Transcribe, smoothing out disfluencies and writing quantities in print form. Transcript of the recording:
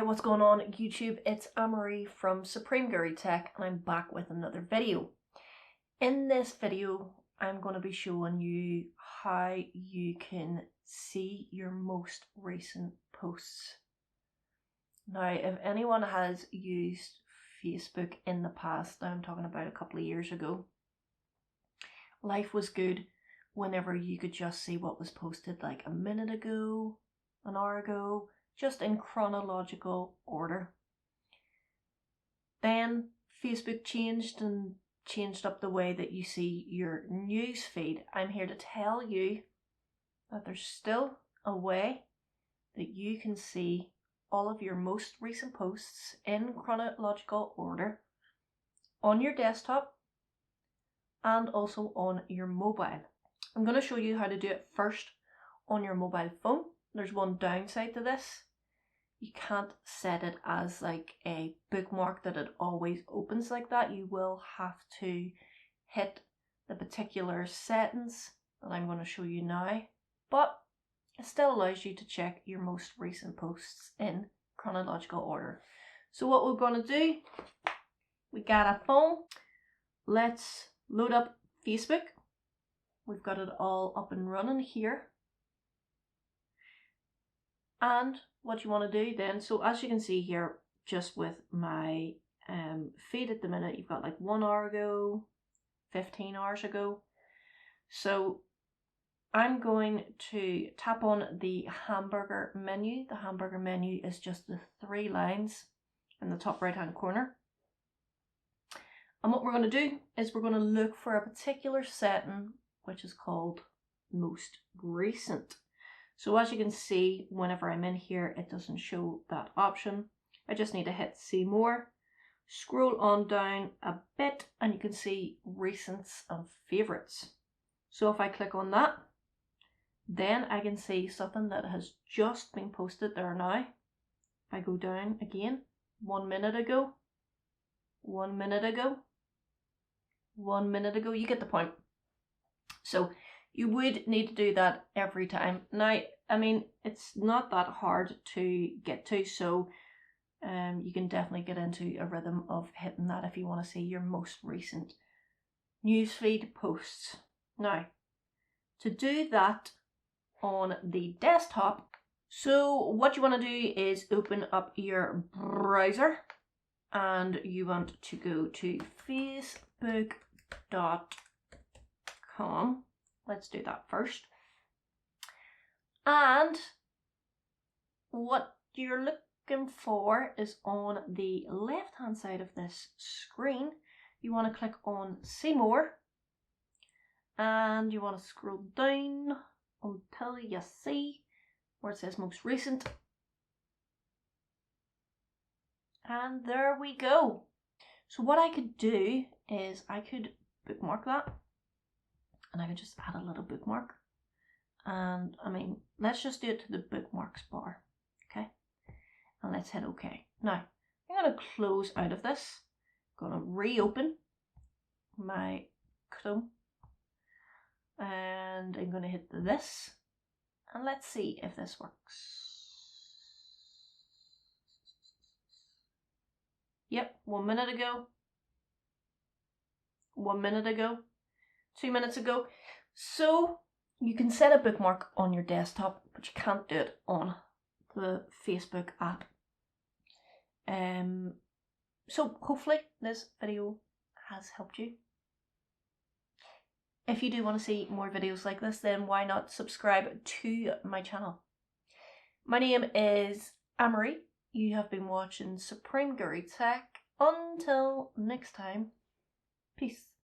what's going on YouTube? It's Anne-Marie from Supreme Guru Tech and I'm back with another video. In this video, I'm going to be showing you how you can see your most recent posts. Now, if anyone has used Facebook in the past, I'm talking about a couple of years ago, life was good whenever you could just see what was posted like a minute ago, an hour ago, just in chronological order. Then Facebook changed up the way that you see your news feed. I'm here to tell you that there's still a way that you can see all of your most recent posts in chronological order on your desktop and also on your mobile. I'm going to show you how to do it first on your mobile phone. There's one downside to this. You can't set it as like a bookmark that it always opens like that. You will have to hit the particular settings that I'm going to show you now. But it still allows you to check your most recent posts in chronological order. So what we're going to do, we got a phone. Let's load up Facebook. We've got it all up and running here. And what you want to do then, so as you can see here, just with my feed at the minute, you've got like 1 hour ago, 15 hours ago. So I'm going to tap on the hamburger menu. The hamburger menu is just the 3 lines in the top right hand corner. And what we're going to do is we're going to look for a particular setting which is called most recent. So as you can see, whenever I'm in here, it doesn't show that option. I just need to hit see more, scroll on down a bit, and you can see recents and favorites. So if I click on that, then I can see something that has just been posted there now. If I go down again, 1 minute ago, 1 minute ago, 1 minute ago, you get the point. So you would need to do that every time. Now, I mean, it's not that hard to get to, so you can definitely get into a rhythm of hitting that if you want to see your most recent newsfeed posts. Now, to do that on the desktop, so what you want to do is open up your browser and you want to go to facebook.com. Let's do that first. And what you're looking for is on the left hand side of this screen. You want to click on see more and you want to scroll down until you see where it says most recent. And there we go. So what I could do is I could bookmark that. And I could just add a little bookmark. And I mean, let's just do it to the bookmarks bar. Okay. And let's hit OK. Now, I'm going to close out of this. I'm going to reopen my Chrome. And I'm going to hit this. And let's see if this works. Yep, 1 minute ago. 1 minute ago. 2 minutes ago. So you can set a bookmark on your desktop, but you can't do it on the Facebook app. So hopefully this video has helped you. If you do want to see more videos like this, then why not subscribe to my channel. My name is Anne-Marie. You have been watching Supreme Guru Tech. Until next time, peace.